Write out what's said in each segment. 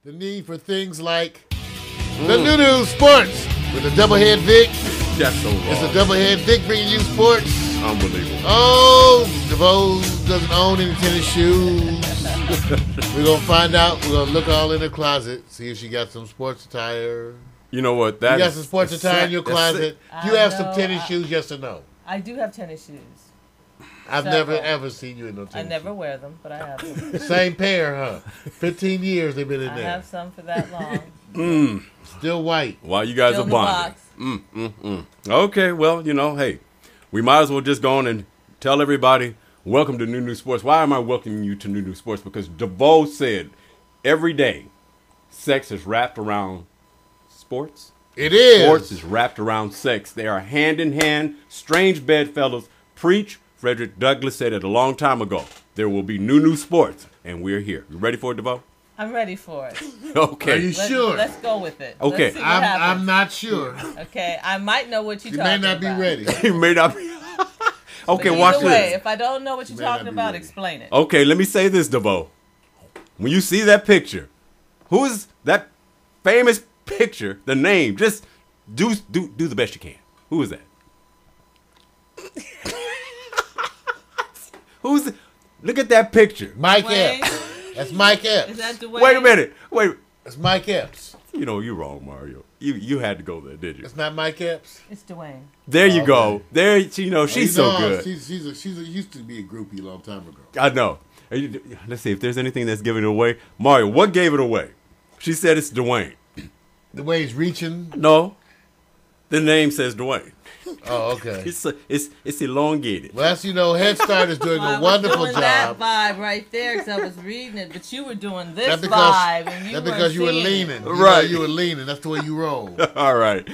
the need for things like the new Sportz with a double head Vic. That's so wrong. It's a double head Vic bringing you Sportz. Unbelievable. Oh, DeVoe doesn't own any tennis shoes. We're going to find out. We're going to look all in her closet, see if she got some sports attire. You know what? You got some sports attire in your closet. Do you have some tennis shoes, yes or no? I do have tennis shoes. I've never, ever seen you in no tennis shoes. I never wear them, but I have them. Same pair, huh? 15 years they've been in there. I have some for that long. Still white. While you guys Still are bonding. Okay, well, you know, hey, we might as well just go on and tell everybody, welcome to New Sports. Why am I welcoming you to New Sports? Because DeVoe said every day sex is wrapped around sports. It is. Sports is wrapped around sex. They are hand in hand. Strange bedfellows. Preach. Frederick Douglass said it a long time ago. There will be new sports, and we're here. You ready for it, DeVoe? I'm ready for it. Okay. Are you sure? Let's go with it. Okay. Let's see what happens. I'm not sure. Okay, I might know what you're You talking may about. not be ready. You may not be. Okay, But watch either way, this. if I don't know what you're may not talking be about, ready. explain it. Okay, let me say this, DeVoe. When you see that picture, who is that famous picture, the name? Just do the best you can. Who is that? Who's it? Look at that picture. Mike Dwayne? Epps. That's Mike Epps. Is that Dwayne? Wait a minute. Wait. That's Mike Epps. You know, you're wrong, Mario. You had to go there, did you? That's not Mike Epps. It's Dwayne. There you Okay. go. There, you know, she's so good. She's used to be a groupie a long time ago. I know. Let's see if there's anything that's giving it away. Mario, what gave it away? She said it's Dwayne. The way he's reaching. No, the name says Dwayne. Oh, okay. It's elongated. Well, as you know, Head Start is doing I a was wonderful doing job. that vibe right there because I was reading it, but you were doing this That's because, vibe, and you that's weren't because you were seeing leaning. it. You Right. know, you were leaning. That's the way you roll. All right,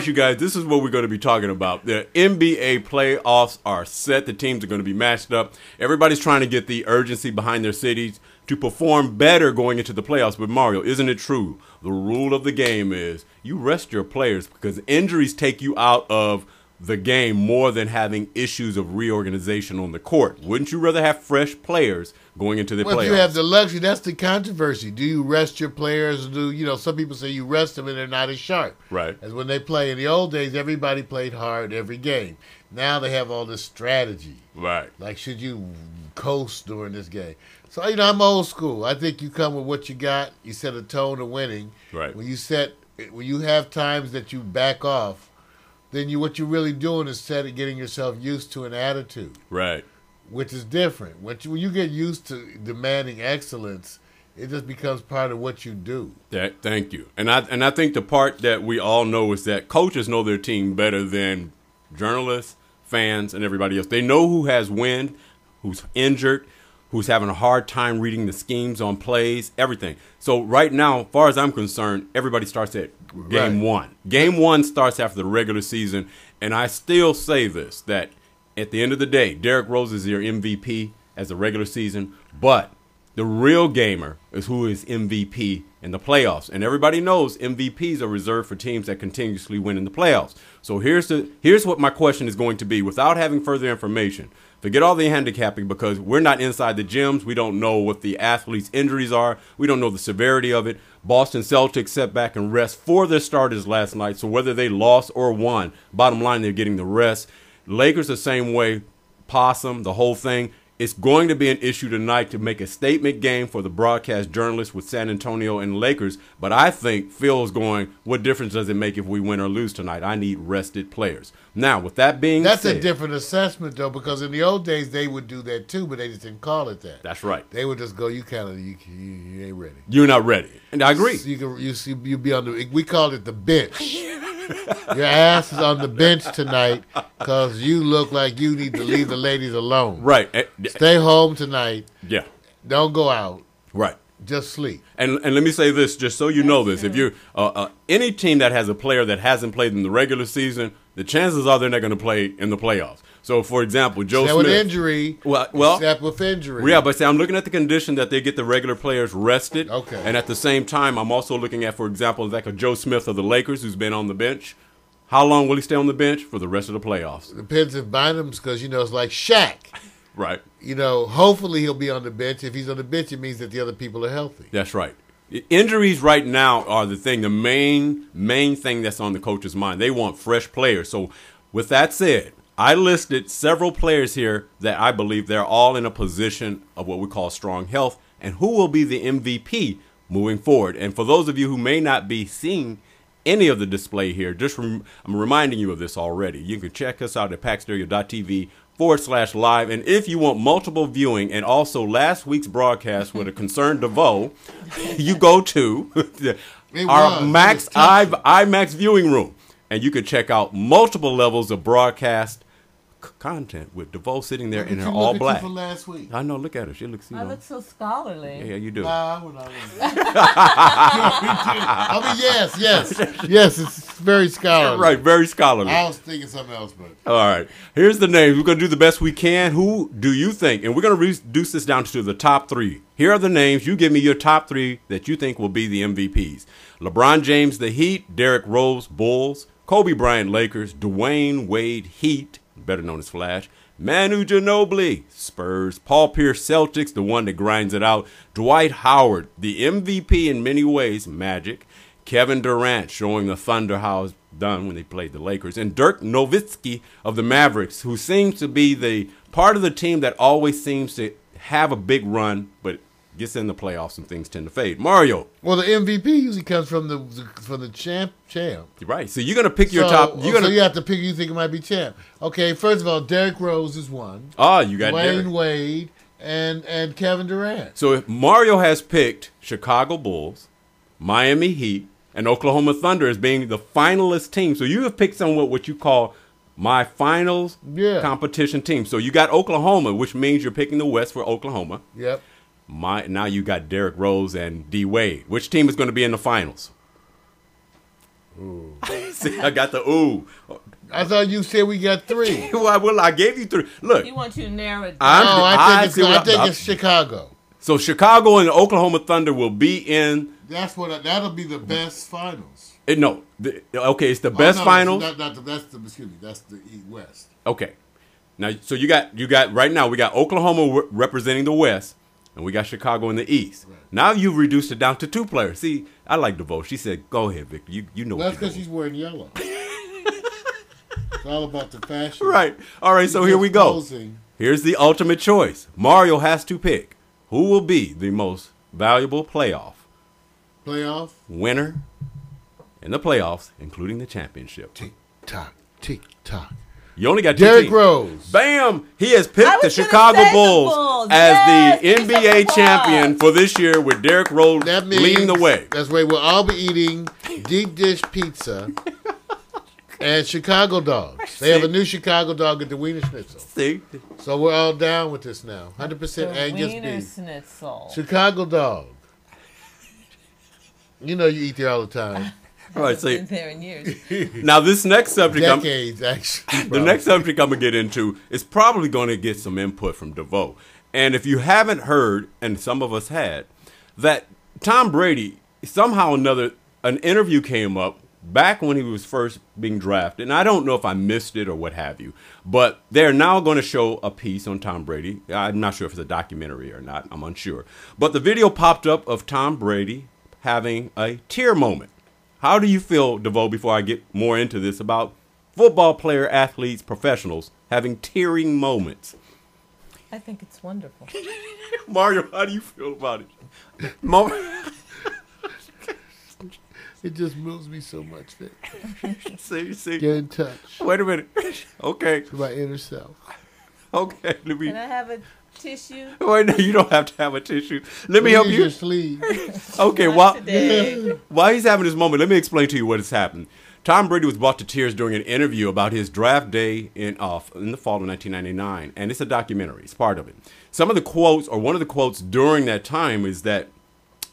you guys. This is what we're going to be talking about. The NBA playoffs are set. The teams are going to be matched up. Everybody's trying to get the urgency behind their cities to perform better going into the playoffs. But Mario, isn't it true? The rule of the game is you rest your players because injuries take you out of the game more than having issues of reorganization on the court. Wouldn't you rather have fresh players going into the Well, playoffs? if you have the luxury, that's the controversy. Do you rest your players? Some people say you rest them and they're not as sharp. Right. As when they play. In the old days, everybody played hard every game. Now they have all this strategy. Right. Like, should you coast during this game? So, I'm old school. I think you come with what you got. You set a tone of winning. Right. When you have times that you back off, then what you're really doing is getting yourself used to an attitude. Right. Which is different. When you get used to demanding excellence, it just becomes part of what you do. Thank you. And I think the part that we all know is that coaches know their team better than journalists, fans, and everybody else. They know who has wind, who's injured, who's having a hard time reading the schemes on plays, everything. So right now, as far as I'm concerned, everybody starts at game one. Game one starts after the regular season, and I still say this, that at the end of the day, Derrick Rose is your MVP as the regular season, but the real gamer is who is MVP in the playoffs. And everybody knows MVPs are reserved for teams that continuously win in the playoffs. So here's what my question is going to be without having further information. Forget all the handicapping because we're not inside the gyms. We don't know what the athletes' injuries are. We don't know the severity of it. Boston Celtics sat back and rest for their starters last night. So whether they lost or won, bottom line, they're getting the rest. Lakers the same way. Possum, the whole thing. It's going to be an issue tonight to make a statement game for the broadcast journalists with San Antonio and Lakers. But I think Phil's going, what difference does it make if we win or lose tonight? I need rested players. Now, with that being That's said. a different assessment, though, because in the old days, they would do that, too, but they just didn't call it that. That's right. They would just go, you ain't ready. You're not ready. And I agree. So you be on we called it the bench. Your ass is on the bench tonight because you look like you need to leave the ladies alone. Right. Stay home tonight. Yeah. Don't go out. Right. Just sleep. And let me say this, just so you know this. If you're any team that has a player that hasn't played in the regular season, the chances are they're not going to play in the playoffs. So, for example, Joe Smith. With injury. Well, except with injury. Yeah, but see, I'm looking at the condition that they get the regular players rested. Okay. And at the same time, I'm also looking at, for example, like a Joe Smith of the Lakers who's been on the bench. How long will he stay on the bench? For the rest of the playoffs. Depends if Bynum's, because, it's like Shaq. Right. Hopefully he'll be on the bench. If he's on the bench, it means that the other people are healthy. That's right. Injuries right now are the main thing that's on the coach's mind. They want fresh players. So with that said, I listed several players here that I believe they're all in a position of what we call strong health, and who will be the MVP moving forward. And for those of you who may not be seeing any of the display here, I'm reminding you of this already. You can check us out at packstereo.tv/live. And if you want multiple viewing and also last week's broadcast with a concerned DeVoe, you go to our IMAX viewing room. And you can check out multiple levels of broadcast content with DeVoe sitting there in her all black. From last week. I know. Look at her. She looks. I look so scholarly. Yeah, you do. I mean, yes. It's very scholarly. Right, very scholarly. I was thinking something else, but all right. Here's the names. We're gonna do the best we can. Who do you think? And we're gonna reduce this down to the top 3. Here are the names. You give me your top 3 that you think will be the MVPs. LeBron James, the Heat. Derrick Rose, Bulls. Kobe Bryant, Lakers. Dwayne Wade, Heat, better known as Flash. Manu Ginobili, Spurs. Paul Pierce, Celtics, the one that grinds it out. Dwight Howard, the MVP in many ways, Magic. Kevin Durant, showing the Thunder how it's done when they played the Lakers. And Dirk Nowitzki of the Mavericks, who seems to be the part of the team that always seems to have a big run, but gets in the playoffs and things tend to fade. Mario. Well, the MVP usually comes from the champ. Right. So you're gonna pick your top. So you have to pick. You think it might be champ. Okay. First of all, Derrick Rose is one. Oh, you got Dwayne Wade and Kevin Durant. So if Mario has picked Chicago Bulls, Miami Heat, and Oklahoma Thunder as being the finalist team. So you have picked somewhat what you call my finals competition team. So you got Oklahoma, which means you're picking the West for Oklahoma. Yep. Now you got Derrick Rose and D Wade. Which team is going to be in the finals? Ooh. See, I got the ooh. I thought you said we got 3. Well, I gave you 3. Look, You want you to narrow it down. I think it's Chicago. So Chicago and the Oklahoma Thunder will be in. That'll be the best finals. It's the best finals. That's the West. Okay, now so you got right now we got Oklahoma representing the West. And we got Chicago in the East. Right. Now you've reduced it down to 2 players. See, I like DeVoe. She said, go ahead, Victor. You know what you're doing. That's because she's wearing yellow. It's all about the fashion. Right. All right, so here we go. Posing. Here's the ultimate choice. Mario has to pick who will be the most valuable playoff winner in the playoffs, including the championship. Tick-tock, tick-tock. You only got 2 Derrick teams. Rose. Bam! He has picked the Chicago Bulls as the NBA champion for this year with Derrick Rose leading the way. That's why we'll all be eating deep dish pizza and Chicago dogs. They have a new Chicago dog at the Wiener Schnitzel. See? So we're all down with this now. 100% Angus Wiener beef. Schnitzel. Chicago dog. You know you eat there all the time. Right, so been there in years. Now this next subject, decades actually. The next subject I'm gonna get into is probably going to get some input from DeVoe. And if you haven't heard, and some of us had, that Tom Brady somehow or another, an interview came up back when he was first being drafted, and I don't know if I missed it or what have you, but they're now going to show a piece on Tom Brady. I'm not sure if it's a documentary or not. I'm unsure. But the video popped up of Tom Brady having a tear moment. How do you feel, DeVoe, before I get more into this, about football player, athletes, professionals having tearing moments? I think it's wonderful. Mario, how do you feel about it? It just moves me so much, Vic. See. Get in touch. Wait a minute. Okay. To my inner self. Okay. Can I have a tissue? Wait, no, you don't have to have a tissue. Let me help you. Your sleeve. Okay, while he's having this moment, let me explain to you what has happened. Tom Brady was brought to tears during an interview about his draft day in the fall of 1999, and it's a documentary. It's part of it. Some of the quotes, or one of the quotes during that time, is that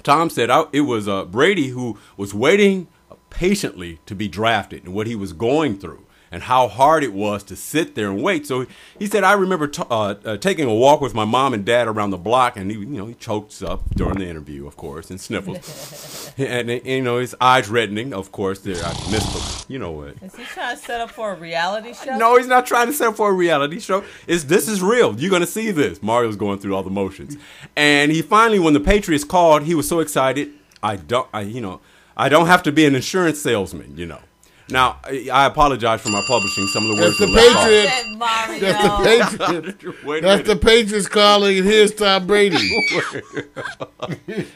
Tom said it was Brady who was waiting patiently to be drafted and what he was going through and how hard it was to sit there and wait. So he said, I remember taking a walk with my mom and dad around the block, and he chokes up during the interview, of course, and sniffles. and his eyes reddening, of course. There, I missed them. You know what? Is he trying to set up for a reality show? No, he's not trying to set up for a reality show. This is real. You're going to see this. Mario's going through all the motions. And he finally, when the Patriots called, he was so excited. I don't have to be an insurance salesman, you know. Now, I apologize for my publishing some of the words. That's the Patriots. That's the Patriots calling, and here's Tom Brady.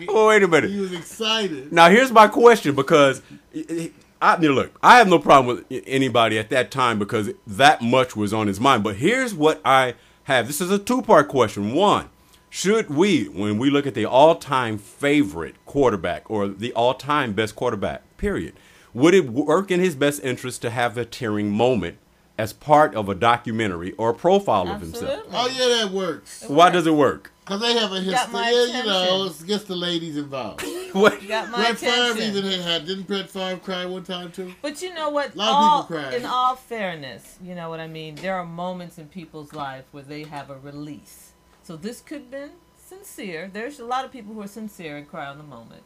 Oh, wait a minute. He was excited. Now, here's my question, because look, I have no problem with anybody at that time because that much was on his mind. But here's what I have. This is a two-part question. One, should we, when we look at the all-time favorite quarterback or the all-time best quarterback, period, would it work in his best interest to have a tearing moment as part of a documentary or a profile of himself? Oh, yeah, that works. Why does it work? Because they have a history. Yeah, you know, it gets the ladies involved. What? Got my Brett Favre attention. even had, didn't Brett Favre cry one time too? But you know what? A lot of people cry. In all fairness, you know what I mean? There are moments in people's life where they have a release. So this could have been sincere. There's a lot of people who are sincere and cry on the moment.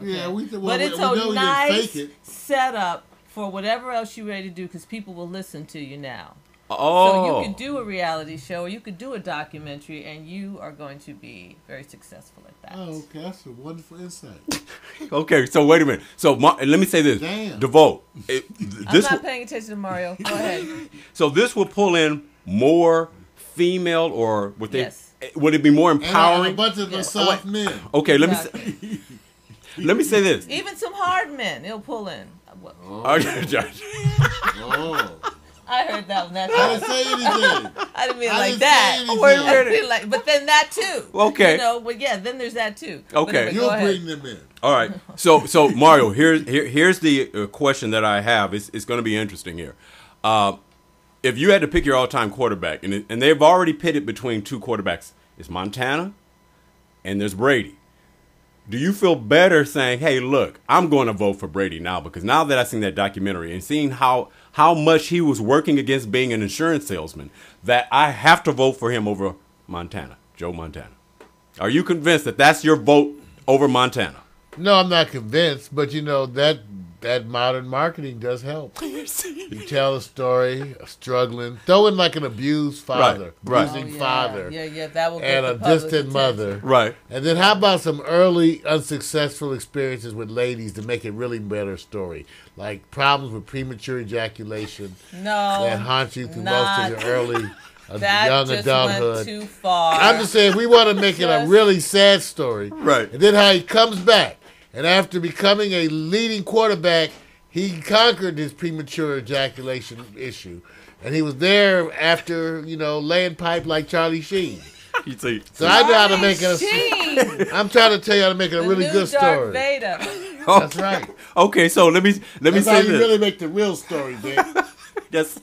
Okay? Yeah, but it's a nice setup for whatever else you're ready to do because people will listen to you now. Oh. So you could do a reality show or you could do a documentary and you are going to be very successful at that. Oh, okay. That's a wonderful insight. Okay, so wait a minute. So let me say this. Damn. DeVoe. I'm not paying attention to Mario. Go ahead. So this will pull in more female or would they? Yes. Would it be more empowering? And a bunch of soft men. Okay, let me say this. Even some hard men, it'll pull in. Oh, Josh. Oh. I heard that one. That's I didn't say anything. I didn't mean I like didn't that. say anything. Wait a I minute. feel like, but then that too. Okay. You know, but yeah, then there's that too. Okay. But You'll go ahead. bring them in. All right. So Mario, here's the question that I have. It's going to be interesting here. If you had to pick your all-time quarterback, and they've already pitted between two quarterbacks, it's Montana and there's Brady. Do you feel better saying, hey, look, I'm going to vote for Brady now because now that I've seen that documentary and seeing how much he was working against being an insurance salesman, that I have to vote for him over Montana, Joe Montana? Are you convinced that that's your vote over Montana? No, I'm not convinced, but you know, that modern marketing does help. You tell a story, struggling, throw in like an abused father, Right. abusing father, Yeah, that will get and the a public's distant attention. mother. Right. And then how about some early unsuccessful experiences with ladies to make it really better story? Like problems with premature ejaculation No, that haunt you through most of your early that young just adulthood. went too far. I'm just saying we want to make it a really sad story. Right. And then how he comes back. And after becoming a leading quarterback, he conquered his premature ejaculation issue. And he was there after, laying pipe like Charlie Sheen. You see. So I know how to make it I'm trying to tell you how to make it a really good story. Vader. That's right. Okay, so let me That's say how you this. really make the real story, Dick. Yes.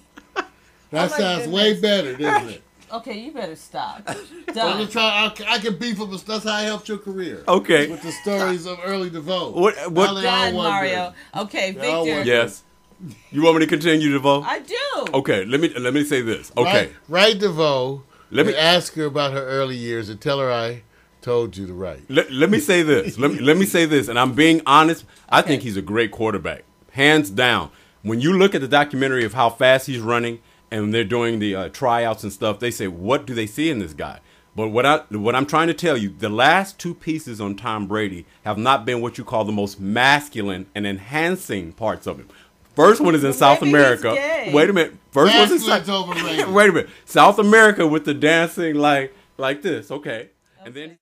That sounds way better, doesn't it? Okay, you better stop. I'm Done. gonna try, I can beef up. That's how I helped your career. Okay. With the stories of early DeVoe. What? How they all Done, wonder. Mario. Okay, They all Victor. wonder. Yes. You want me to continue, DeVoe? I do. Okay. Let me say this. Okay. Write DeVoe. Let me and ask her about her early years and tell her I told you to write. Let me say this. Let me say this, and I'm being honest. I think he's a great quarterback, hands down. When you look at the documentary of how fast he's running, and they're doing the tryouts and stuff, they say, what do they see in this guy? But what I'm trying to tell you, the last two pieces on Tom Brady have not been what you call the most masculine and enhancing parts of him. First one is in South Maybe America. he's gay. Wait a minute. First one's in Masculine's overrated. Wait a minute. South America with the dancing like this. Okay. And then